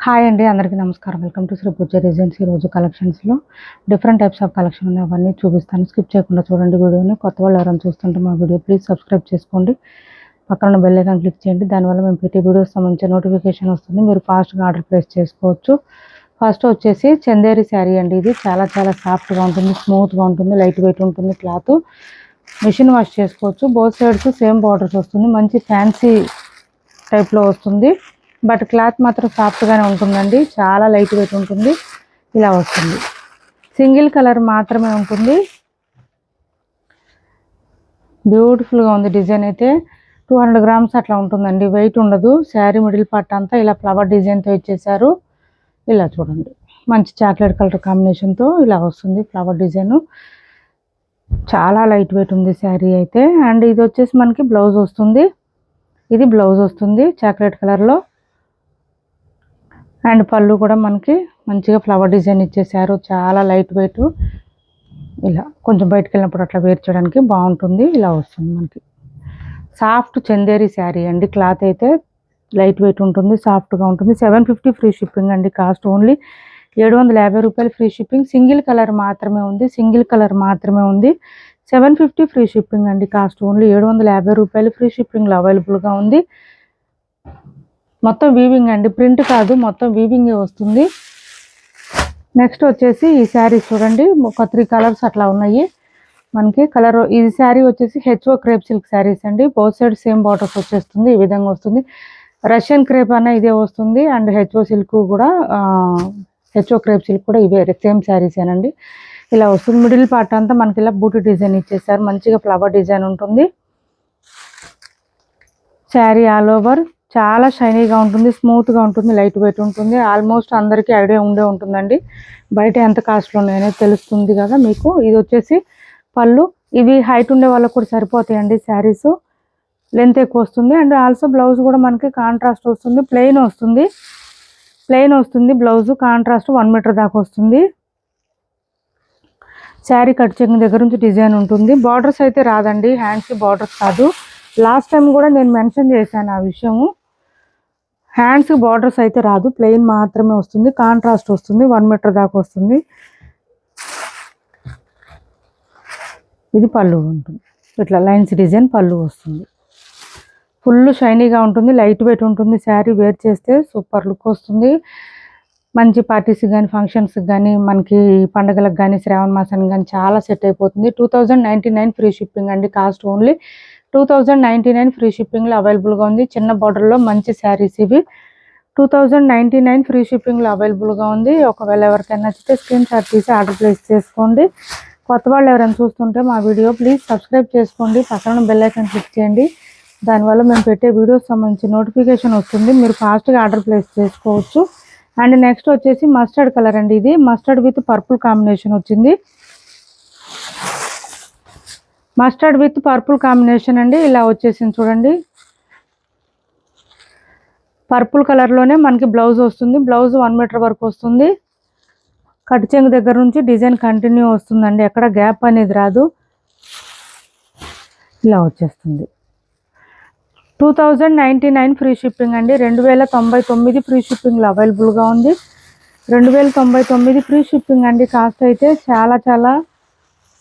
Hi అండి, అందరికీ నమస్కారం. Welcome to Shri Pooja residency. ఈరోజు కలెక్షన్స్లో డిఫరెంట్ టైప్స్ ఆఫ్ కలెక్షన్ ఉన్నాయి, అవన్నీ చూపిస్తాను. స్కిప్ చేయకుండా చూడండి వీడియోని. కొత్త వాళ్ళు ఎవరైనా చూస్తుంటే మా వీడియో ప్లీజ్ సబ్స్క్రైబ్ చేసుకోండి. పక్కన బెల్ ఐకాన్ క్లిక్ చేయండి. దానివల్ల మేము పెట్టే వీడియోస్ సంబంధించిన నోటిఫికేషన్ వస్తుంది. మీరు ఫాస్ట్గా ఆర్డర్ ప్లేస్ చేసుకోవచ్చు. ఫస్ట్ వచ్చేసి చందేరి శారీ అండి. ఇది చాలా చాలా సాఫ్ట్గా ఉంటుంది, స్మూత్గా ఉంటుంది, లైట్ వెయిట్ ఉంటుంది. క్లాత్ మిషన్ వాష్ చేసుకోవచ్చు. బోత్ సైడ్స్ సేమ్ బార్డర్స్ వస్తుంది. మంచి ఫ్యాన్సీ టైప్లో వస్తుంది. బట్ క్లాత్ మాత్రం సాఫ్ట్గానే ఉంటుందండి. చాలా లైట్ వెయిట్ ఉంటుంది. ఇలా వస్తుంది. సింగిల్ కలర్ మాత్రమే ఉంటుంది. బ్యూటిఫుల్గా ఉంది. డిజైన్ అయితే 200 గ్రామ్స్ అట్లా ఉంటుందండి. వెయిట్ ఉండదు. శారీ మిడిల్ పార్ట్ అంతా ఇలా ఫ్లవర్ డిజైన్తో ఇచ్చేసారు. ఇలా చూడండి, మంచి చాక్లెట్ కలర్ కాంబినేషన్తో ఇలా వస్తుంది ఫ్లవర్ డిజైన్. చాలా లైట్ వెయిట్ ఉంది శారీ అయితే. అండ్ ఇది వచ్చేసి మనకి బ్లౌజ్ వస్తుంది. ఇది బ్లౌజ్ వస్తుంది చాక్లెట్ కలర్లో. అండ్ పళ్ళు కూడా మనకి మంచిగా ఫ్లవర్ డిజైన్ ఇచ్చేసారు. చాలా లైట్ వెయిట్. ఇలా కొంచెం బయటకు వెళ్ళినప్పుడు అట్లా వేర్ చేయడానికి బాగుంటుంది. ఇలా వస్తుంది మనకి సాఫ్ట్ చందేరి శారీ అండి. క్లాత్ అయితే లైట్ వెయిట్ ఉంటుంది, సాఫ్ట్గా ఉంటుంది. 750 ఫ్రీ షిప్పింగ్ అండి. కాస్ట్ ఓన్లీ 750 రూపాయలు ఫ్రీ షిప్పింగ్. సింగిల్ కలర్ మాత్రమే ఉంది. 750 ఫ్రీ షిప్పింగ్ అండి. కాస్ట్ ఓన్లీ 750 రూపాయలు ఫ్రీ షిప్పింగ్లో అవైలబుల్గా ఉంది. మొత్తం వీవింగ్ అండి, ప్రింట్ కాదు, మొత్తం వీవింగే వస్తుంది. నెక్స్ట్ వచ్చేసి ఈ శారీ చూడండి, ఒక 3 కలర్స్ అట్లా ఉన్నాయి మనకి. కలర్ ఈ శారీ వచ్చేసి హెచ్ఓ క్రేప్ సిల్క్ శారీస్ అండి. బోత్ సైడ్ సేమ్ బార్డర్స్ వచ్చేస్తుంది. ఈ విధంగా వస్తుంది. రష్యన్ క్రేప్ అన్న ఇదే వస్తుంది. అండ్ హెచ్ఓ సిల్క్ కూడా హెచ్ఓ క్రేప్ సిల్క్ కూడా ఇవే సేమ్ శారీస్ ఏనండి. ఇలా వస్తుంది. మిడిల్ పార్ట్ అంతా మనకి ఇలా బూటీ డిజైన్ ఇచ్చేసారు. మంచిగా ఫ్లవర్ డిజైన్ ఉంటుంది. శారీ ఆల్ ఓవర్ చాలా షైనీగా ఉంటుంది, స్మూత్గా ఉంటుంది, లైట్ వెయిట్ ఉంటుంది. ఆల్మోస్ట్ అందరికీ ఐడియా ఉండే ఉంటుందండి. బయట ఎంత కాస్ట్లో ఉన్నాయనేది తెలుస్తుంది కదా మీకు. ఇది వచ్చేసి పళ్ళు. ఇవి హైట్ ఉండే వాళ్ళకు కూడా సరిపోతాయండి శారీస్. లెంత్ ఎక్కువ వస్తుంది. అండ్ ఆల్సో బ్లౌజ్ కూడా మనకి కాంట్రాస్ట్ వస్తుంది. ప్లెయిన్ వస్తుంది బ్లౌజ్. కాంట్రాస్ట్ 1 మీటర్ దాకా వస్తుంది. శారీ కట్ చెంగు దగ్గర నుంచి డిజైన్ ఉంటుంది. బార్డర్స్ అయితే రాదండి, హ్యాండ్స్కి బార్డర్స్ కాదు. లాస్ట్ టైం కూడా నేను మెన్షన్ చేశాను ఆ విషయము. హ్యాండ్స్కి బార్డర్స్ అయితే రాదు, ప్లెయిన్ మాత్రమే వస్తుంది. కాంట్రాస్ట్ వస్తుంది, 1 మీటర్ దాకా వస్తుంది. ఇది పళ్ళు ఉంటుంది. ఇట్లా లైన్స్ డిజైన్ పళ్ళు వస్తుంది. ఫుల్ షైనీగా ఉంటుంది, లైట్ వెయిట్ ఉంటుంది. శారీ వేర్ చేస్తే సూపర్ లుక్ వస్తుంది. మంచి పార్టీస్కి కానీ, ఫంక్షన్స్కి కానీ, మనకి పండుగలకు కానీ, శ్రావణ మాసానికి కానీ చాలా సెట్ అయిపోతుంది. 2099 ఫ్రీ షిప్పింగ్ అండి. కాస్ట్ ఓన్లీ 2099 ఫ్రీ షిప్పింగ్లో అవైలబుల్గా ఉంది. చిన్న బార్డర్లో మంచి శారీస్ ఇవి. 2099 ఫ్రీ షిప్పింగ్లో అవైలబుల్గా ఉంది. ఒకవేళ ఎవరికైనా నచ్చితే స్క్రీన్ షాట్ తీసి ఆర్డర్ ప్లేస్ చేసుకోండి. కొత్త వాళ్ళు ఎవరైనా చూస్తుంటే మా వీడియో ప్లీజ్ సబ్స్క్రైబ్ చేసుకోండి. పక్కన బెల్ ఐకాన్ క్లిక్ చేయండి. దానివల్ల మేము పెట్టే వీడియోస్ సంబంధించి నోటిఫికేషన్ వస్తుంది. మీరు ఫాస్ట్గా ఆర్డర్ ప్లేస్ చేసుకోవచ్చు. అండ్ నెక్స్ట్ వచ్చేసి మస్టర్డ్ కలర్ అండి. ఇది మస్టర్డ్ విత్ పర్పుల్ కాంబినేషన్ వచ్చింది. మస్టర్డ్ విత్ పర్పుల్ కాంబినేషన్ అండి. ఇలా వచ్చేసింది చూడండి. పర్పుల్ కలర్లోనే మనకి బ్లౌజ్ వస్తుంది. బ్లౌజ్ 1 మీటర్ వరకు వస్తుంది. కట్ చెంగు దగ్గర నుంచి డిజైన్ కంటిన్యూ వస్తుందండి, ఎక్కడ గ్యాప్ అనేది రాదు. ఇలా వచ్చేస్తుంది. 2099 ఫ్రీ షిప్పింగ్ అండి. 2099 ఫ్రీ షిప్పింగ్లో అవైలబుల్గా ఉంది. 2099 ఫ్రీ షిప్పింగ్ అండి. కాస్ట్ అయితే చాలా చాలా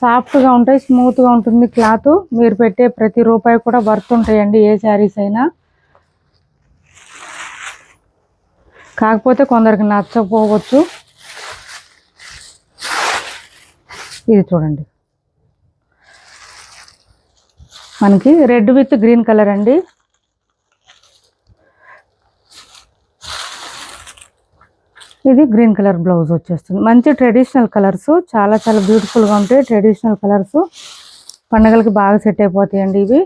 సాఫ్ట్గా ఉంటాయి, స్మూత్గా ఉంటుంది క్లాత్. మీరు పెట్టే ప్రతి రూపాయి కూడా వర్త్ ఉంటాయండి, ఏ శారీస్ అయినా. కాకపోతే కొందరికి నచ్చకపోవచ్చు. ఇది చూడండి, మనకి రెడ్ విత్ గ్రీన్ కలర్ అండి. ఇది గ్రీన్ కలర్ బ్లౌజ్ వచ్చేస్తుంది. మంచి ట్రెడిషనల్ కలర్స్, చాలా చాలా బ్యూటిఫుల్గా ఉంటాయి. ట్రెడిషనల్ కలర్స్ పండుగలకి బాగా సెట్ అయిపోతాయండి ఇవి.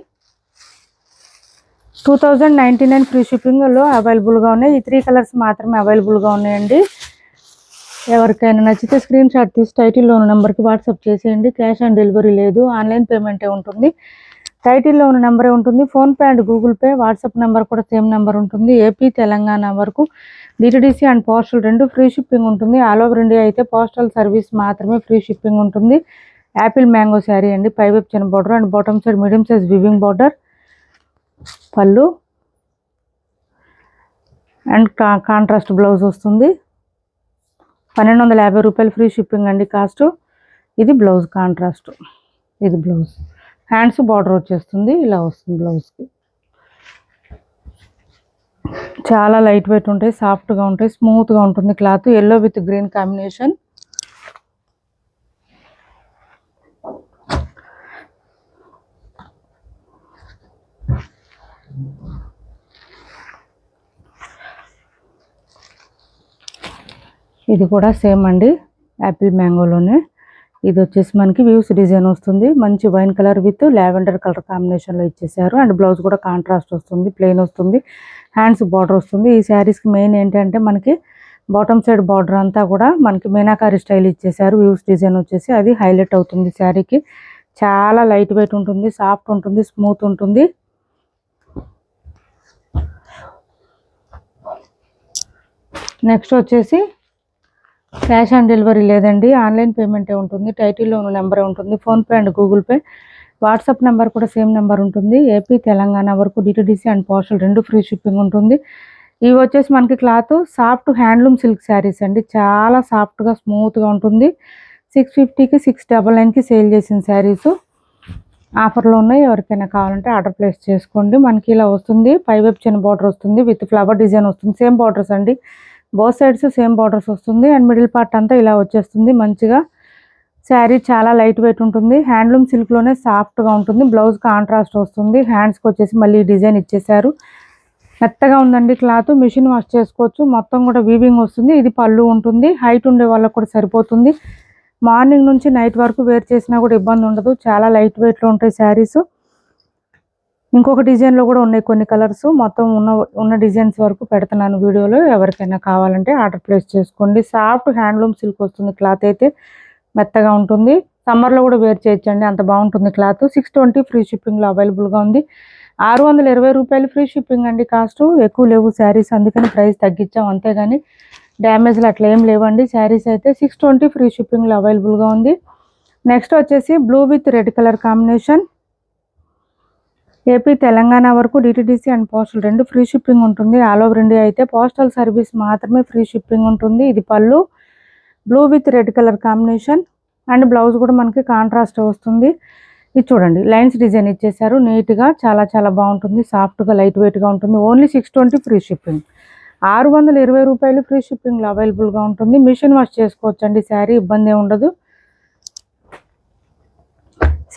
2099 ఫ్రీ షిప్పింగ్లో అవైలబుల్గా ఉన్నాయి. ఈ 3 కలర్స్ మాత్రమే అవైలబుల్గా ఉన్నాయండి. ఎవరికైనా నచ్చితే స్క్రీన్ షాట్ తీసి టైటిల్లో ఉన్న నెంబర్కి వాట్సాప్ చేసేయండి. క్యాష్ ఆన్ డెలివరీ లేదు, ఆన్లైన్ పేమెంటే ఉంటుంది. టైటిల్లో ఉన్న నెంబరే ఉంటుంది. PhonePe and Google pay, WhatsApp number కూడా సేమ్ నెంబర్ ఉంటుంది. ఏపీ తెలంగాణ వరకు DTDC and postal 2 free shipping ఉంటుంది. ఆల్ ఓవర్ ఇండియా అయితే పోస్టల్ సర్వీస్ మాత్రమే ఫ్రీ షిప్పింగ్ ఉంటుంది. యాపిల్ మ్యాంగో శారీ అండి. పైవైపు చిన్న border and bottom side medium size weaving border. పళ్ళు అండ్ కాంట్రాస్ట్ బ్లౌజ్ వస్తుంది. 1250 రూపాయలు ఫ్రీ షిప్పింగ్ అండి కాస్ట్. ఇది బ్లౌజ్ కాంట్రాస్ట్, ఇది బ్లౌజ్. హ్యాండ్స్ బార్డర్ వచ్చేస్తుంది, ఇలా వస్తుంది బ్లౌజ్కి. చాలా లైట్ వెయిట్ ఉంటాయి, సాఫ్ట్గా ఉంటాయి, స్మూత్గా ఉంటుంది cloth. Yellow with green combination. ఇది కూడా సేమ్ అండి, యాపిల్ మ్యాంగోలోనే. ఇది వచ్చేసి మనకి వ్యూస్ డిజైన్ వస్తుంది, మంచి wine colour with lavender colour కాంబినేషన్లో ఇచ్చేసారు. అండ్ బ్లౌజ్ కూడా కాంట్రాస్ట్ వస్తుంది, ప్లెయిన్ వస్తుంది, హ్యాండ్స్ బార్డర్ వస్తుంది. ఈ శారీస్కి మెయిన్ ఏంటంటే మనకి బాటమ్ సైడ్ బార్డర్ అంతా కూడా మనకి మీనాకారి స్టైల్ ఇచ్చేసారు. వ్యూస్ డిజైన్ వచ్చేసి అది హైలైట్ అవుతుంది శారీకి. చాలా లైట్ వెయిట్ ఉంటుంది, సాఫ్ట్ ఉంటుంది, స్మూత్ ఉంటుంది. నెక్స్ట్ వచ్చేసి క్యాష్ ఆన్ డెలివరీ లేదండి, ఆన్లైన్ పేమెంటే ఉంటుంది. టైటిల్లో ఉన్న నెంబరే ఉంటుంది, PhonePe and Google pay. WhatsApp number కూడా సేమ్ నెంబర్ ఉంటుంది. ఏపీ తెలంగాణ వరకు DTDC and postal 2 free shipping ఉంటుంది. ఇవి వచ్చేసి మనకి cloth soft handloom silk saris అండి, చాలా సాఫ్ట్గా స్మూత్గా ఉంటుంది. 650కి 699కి సేల్ చేసిన శారీస్ ఆఫర్లో ఉన్నాయి. ఎవరికైనా కావాలంటే ఆర్డర్ ప్లేస్ చేసుకోండి. మనకి ఇలా వస్తుంది, పైవైపు చిన్న బార్డర్ వస్తుంది విత్ ఫ్లవర్ డిజైన్ వస్తుంది. సేమ్ బార్డర్స్ అండి, బోత్ సైడ్స్ సేమ్ బార్డర్స్ వస్తుంది. అండ్ మిడిల్ పార్ట్ అంతా ఇలా వచ్చేస్తుంది మంచిగా. శారీ చాలా లైట్ వెయిట్ ఉంటుంది, హ్యాండ్లూమ్ సిల్క్లోనే సాఫ్ట్గా ఉంటుంది. బ్లౌజ్ కాంట్రాస్ట్ వస్తుంది, హ్యాండ్స్కి వచ్చేసి మళ్ళీ డిజైన్ ఇచ్చేసారు. మెత్తగా ఉందండి క్లాత్, మిషన్ వాష్ చేసుకోవచ్చు. మొత్తం కూడా వీవింగ్ వస్తుంది. ఇది పళ్ళు ఉంటుంది, హైట్ ఉండే వాళ్ళకు కూడా సరిపోతుంది. మార్నింగ్ నుంచి నైట్ వరకు వేర్ చేసినా కూడా ఇబ్బంది ఉండదు. చాలా లైట్ వెయిట్లో ఉంటాయి శారీస్. ఇంకొక డిజైన్లో కూడా ఉన్నాయి కొన్ని కలర్స్. మొత్తం ఉన్న డిజైన్స్ వరకు పెడుతున్నాను వీడియోలో. ఎవరికైనా కావాలంటే ఆర్డర్ ప్లేస్ చేసుకోండి. సాఫ్ట్ హ్యాండ్లూమ్ సిల్క్ వస్తుంది క్లాత్, అయితే మెత్తగా ఉంటుంది. సమ్మర్లో కూడా వేర్ చేయొచ్చండి, అంత బాగుంటుంది క్లాత్. 620 ఫ్రీ షిప్పింగ్లో అవైలబుల్గా ఉంది. 620 రూపాయలు ఫ్రీ షిప్పింగ్ అండి కాస్ట్. ఎక్కువ లేవు శారీస్, అందుకని ప్రైస్ తగ్గించాం, అంతేగాని డ్యామేజ్లు అట్లా ఏం లేవండి. శారీస్ అయితే 620 ఫ్రీ షిప్పింగ్లో అవైలబుల్గా ఉంది. నెక్స్ట్ వచ్చేసి blue with red colour combination. AP Telangana వరకు DTDC and postal 2 free shipping ఉంటుంది. ఆల్ ఓవర్ ఇండియా అయితే పోస్టల్ సర్వీస్ మాత్రమే ఫ్రీ షిప్పింగ్ ఉంటుంది. ఇది పళ్ళు, blue with red colour combination. And blouse కూడా మనకి కాంట్రాస్ట్ వస్తుంది. ఇది చూడండి, లైన్స్ డిజైన్ ఇచ్చేసారు నీట్గా, చాలా చాలా బాగుంటుంది. సాఫ్ట్గా లైట్ వెయిట్గా ఉంటుంది. Only 620 free shipping. 620 రూపాయలు ఫ్రీ షిప్పింగ్లో అవైలబుల్గా ఉంటుంది. మిషన్ వాష్ చేసుకోవచ్చండి శారీ, ఇబ్బంది ఉండదు.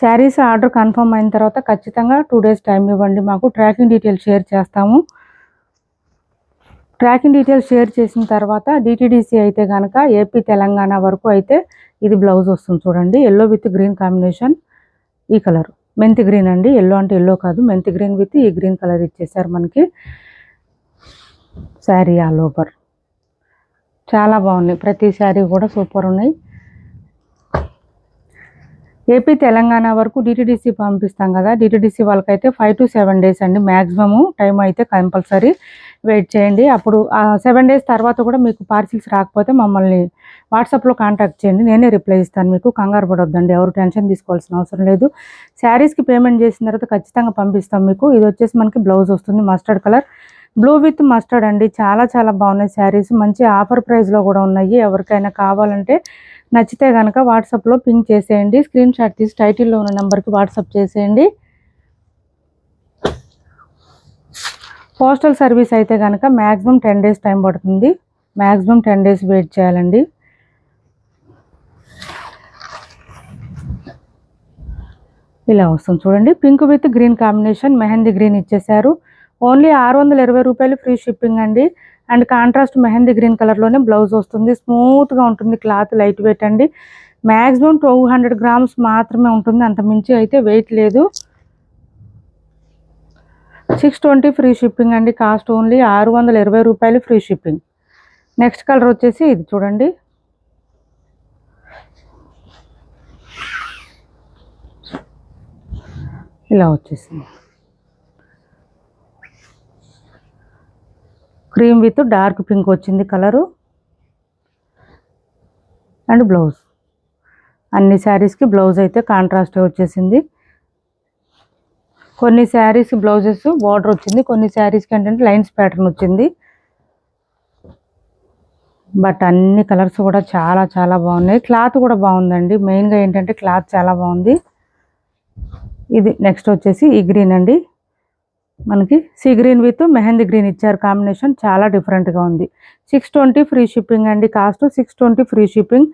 శారీస్ ఆర్డర్ కన్ఫర్మ్ అయిన తర్వాత ఖచ్చితంగా 2 డేస్ టైం ఇవ్వండి మాకు. ట్రాకింగ్ డీటెయిల్స్ షేర్ చేస్తాము. ట్రాకింగ్ డీటెయిల్స్ షేర్ చేసిన తర్వాత డిటీడీసీ అయితే కనుక ఏపీ తెలంగాణ వరకు అయితే ఇది బ్లౌజ్ వస్తుంది చూడండి, ఎల్లో విత్ గ్రీన్ కాంబినేషన్. ఈ కలర్ మెంతి గ్రీన్ అండి, ఎల్లో అంటే ఎల్లో కాదు, మెంతి గ్రీన్ విత్ ఈ గ్రీన్ కలర్ ఇచ్చేసారు మనకి. శారీ ఆల్ ఓవర్ చాలా బాగున్నాయి, ప్రతి శారీ కూడా సూపర్ ఉన్నాయి. ఏపీ తెలంగాణ వరకు డిటీడీసీ పంపిస్తాం కదా, డిటీడీసీ వాళ్ళకైతే 5 to 7 డేస్ అండి మ్యాక్సిమము టైం అయితే కంపల్సరీ వెయిట్ చేయండి. అప్పుడు 7 డేస్ తర్వాత కూడా మీకు పార్సిల్స్ రాకపోతే మమ్మల్ని వాట్సాప్లో కాంటాక్ట్ చేయండి, నేనే రిప్లై ఇస్తాను మీకు. కంగారు పడొద్దండి, ఎవరు టెన్షన్ తీసుకోవాల్సిన అవసరం లేదు. శారీస్కి పేమెంట్ చేసిన తర్వాత ఖచ్చితంగా పంపిస్తాం మీకు. ఇది వచ్చేసి మనకి బ్లౌజ్ వస్తుంది mustard colour, blue with mustard అండి. చాలా చాలా బాగున్నాయి శారీస్, మంచి ఆఫర్ ప్రైస్లో కూడా ఉన్నాయి. ఎవరికైనా కావాలంటే నచ్చితే కనుక వాట్సాప్లో పింక్ చేసేయండి, స్క్రీన్ షాట్ తీసి టైటిల్లో ఉన్న నెంబర్కి వాట్సాప్ చేసేయండి. పోస్టల్ సర్వీస్ అయితే కనుక మ్యాక్సిమం 10 డేస్ టైం పడుతుంది, మ్యాక్సిమం 10 డేస్ వెయిట్ చేయాలండి. ఇలా వస్తుంది చూడండి, pink with green combination, mehndi green ఇచ్చేసారు. ఓన్లీ 620 రూపాయలు ఫ్రీ షిప్పింగ్ అండి. అండ్ కాంట్రాస్ట్ మెహందీ గ్రీన్ కలర్లోనే బ్లౌజ్ వస్తుంది, స్మూత్గా ఉంటుంది క్లాత్, లైట్ వెయిట్ అండి. మ్యాక్సిమం 200 గ్రామ్స్ మాత్రమే ఉంటుంది, అంత మించి అయితే వెయిట్ లేదు. 620 ఫ్రీ షిప్పింగ్ అండి కాస్ట్. ఓన్లీ 620 రూపాయలు ఫ్రీ షిప్పింగ్. నెక్స్ట్ కలర్ వచ్చేసి ఇది చూడండి, ఇలా వచ్చేసింది క్రీమ్ విత్ డార్క్ పింక్ వచ్చింది కలరు. అండ్ బ్లౌజ్, అన్ని శారీస్కి బ్లౌజ్ అయితే కాంట్రాస్ట్ వచ్చేసింది. కొన్ని శారీస్ బ్లౌజెస్ బార్డర్ వచ్చింది, కొన్ని శారీస్కి ఏంటంటే లైన్స్ ప్యాటర్న్ వచ్చింది. బట్ అన్ని కలర్స్ కూడా చాలా చాలా బాగున్నాయి. క్లాత్ కూడా బాగుందండి. మెయిన్గా ఏంటంటే క్లాత్ చాలా బాగుంది. ఇది నెక్స్ట్ వచ్చేసి ఈ గ్రీన్ అండి. మనకి sea green with mehndi green ఇచ్చారు కాంబినేషన్. చాలా డిఫరెంట్గా ఉంది. 620 ఫ్రీ షిప్పింగ్ అండి. Cost 620 free shipping.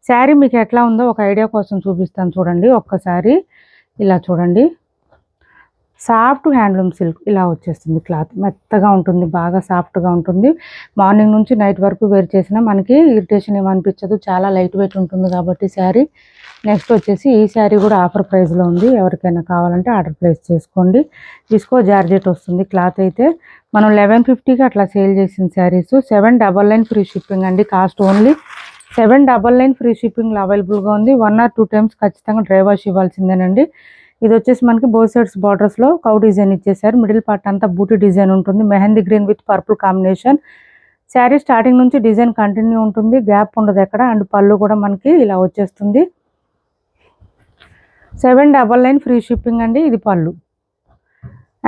శారీ మీకు ఎట్లా ఉందో ఒక ఐడియా కోసం చూపిస్తాను చూడండి ఒక్కసారి. ఇలా చూడండి, సాఫ్ట్ హ్యాండ్లూమ్ సిల్క్ ఇలా వచ్చేస్తుంది. క్లాత్ మెత్తగా ఉంటుంది, బాగా సాఫ్ట్గా ఉంటుంది. మార్నింగ్ నుంచి నైట్ వరకు వేర్ చేసినా మనకి ఇరిటేషన్ ఏమనిపించదు. చాలా లైట్ వెయిట్ ఉంటుంది కాబట్టి శారీ. నెక్స్ట్ వచ్చేసి ఈ శారీ కూడా ఆఫర్ ప్రైస్లో ఉంది. ఎవరికైనా కావాలంటే ఆర్డర్ ప్లేస్ చేసుకోండి. విస్కో జార్జెట్ వస్తుంది. క్లాత్ అయితే మనం 1150కి అట్లా సేల్ చేసిన శారీస్ 799 ఫ్రీ షిప్పింగ్ అండి. కాస్ట్ ఓన్లీ 799 ఫ్రీ షిప్పింగ్లో అవైలబుల్గా ఉంది. 1 or 2 టైమ్స్ ఖచ్చితంగా డ్రై వాష్ ఇవ్వాల్సిందేనండి. ఇది వచ్చేసి మనకి బోత్ సైడ్స్ బార్డర్స్లో కౌ డిజైన్ ఇచ్చేసారు. మిడిల్ పార్ట్ అంతా బూటీ డిజైన్ ఉంటుంది. Mehndi green with purple combination. Sari starting నుంచి డిజైన్ కంటిన్యూ ఉంటుంది, గ్యాప్ ఉండదు ఎక్కడ. అండ్ పళ్ళు కూడా మనకి ఇలా వచ్చేస్తుంది. 799 ఫ్రీ షిప్పింగ్ అండి. ఇది పళ్ళు.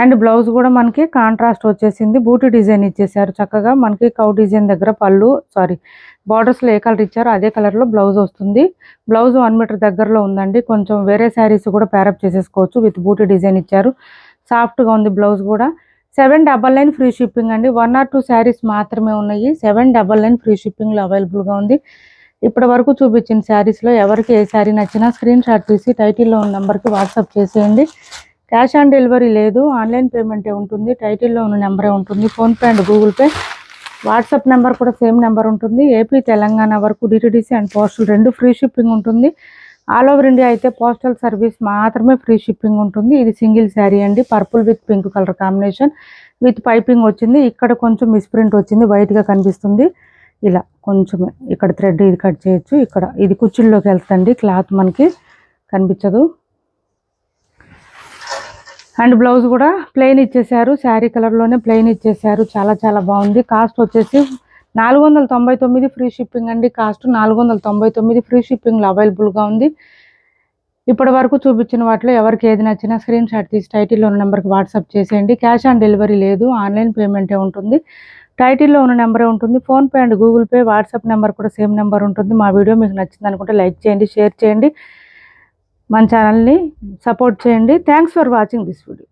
అండ్ బ్లౌజ్ కూడా మనకి కాంట్రాస్ట్ వచ్చేసింది. బూటీ డిజైన్ ఇచ్చేసారు చక్కగా. మనకి కౌ డిజైన్ దగ్గర పళ్ళు బార్డర్స్లో ఏ కలర్ ఇచ్చారో అదే కలర్లో బ్లౌజ్ వస్తుంది. బ్లౌజ్ 1 మీటర్ దగ్గరలో ఉందండి. కొంచెం వేరే శారీస్ కూడా ప్యారప్ చేసేసుకోవచ్చు. విత్ బూటీ డిజైన్ ఇచ్చారు. సాఫ్ట్గా ఉంది బ్లౌజ్ కూడా. 799 ఫ్రీ షిప్పింగ్ అండి. 1 or 2 శారీస్ మాత్రమే ఉన్నాయి. 799 ఫ్రీ షిప్పింగ్లో అవైలబుల్గా ఉంది. ఇప్పటి వరకు చూపించిన శారీస్లో ఎవరికి ఏ శారీ నచ్చినా స్క్రీన్ షాట్ తీసి టైటిల్లో ఉన్న నెంబర్కి వాట్సాప్ చేసేయండి. క్యాష్ ఆన్ డెలివరీ లేదు, ఆన్లైన్ పేమెంటే ఉంటుంది. టైటిల్లో ఉన్న నెంబరే ఉంటుంది. PhonePe and Google pay, WhatsApp number కూడా సేమ్ నెంబర్ ఉంటుంది. ఏపీ తెలంగాణ వరకు DTDC and postal 2 free shipping ఉంటుంది. ఆల్ ఓవర్ ఇండియా అయితే పోస్టల్ సర్వీస్ మాత్రమే ఫ్రీ షిప్పింగ్ ఉంటుంది. ఇది సింగిల్ శారీ అండి. Purple with pink colour combination with piping వచ్చింది. ఇక్కడ కొంచెం మిస్ప్రింట్ వచ్చింది, వైట్గా కనిపిస్తుంది. ఇలా కొంచెం ఇక్కడ థ్రెడ్ ఇది కట్ చేయొచ్చు. ఇక్కడ ఇది కుచ్చిళ్ళలోకి వెళ్తుంది. క్లాత్ మనకి కనిపించదు. అండ్ బ్లౌజ్ కూడా ప్లెయిన్ ఇచ్చేసారు. శారీ కలర్లోనే ప్లెయిన్ ఇచ్చేసారు. చాలా చాలా బాగుంది. కాస్ట్ వచ్చేసి 499 ఫ్రీ షిప్పింగ్ అండి. కాస్ట్ 499 ఫ్రీ షిప్పింగ్లో అవైలబుల్గా ఉంది. ఇప్పటి వరకు చూపించిన వాటిలో ఎవరికి ఏది నచ్చినా స్క్రీన్ షాట్ తీసి టైటిల్లో ఉన్న నెంబర్కి వాట్సాప్ చేసేయండి. క్యాష్ ఆన్ డెలివరీ లేదు, ఆన్లైన్ పేమెంటే ఉంటుంది. టైటిల్లో ఉన్న నెంబరే ఉంటుంది. PhonePe and Google pay, WhatsApp number కూడా సేమ్ నెంబర్ ఉంటుంది. మా వీడియో మీకు నచ్చింది అనుకుంటే లైక్ చేయండి, షేర్ చేయండి, మన ఛానల్ని సపోర్ట్ చేయండి. Thanks for watching this video.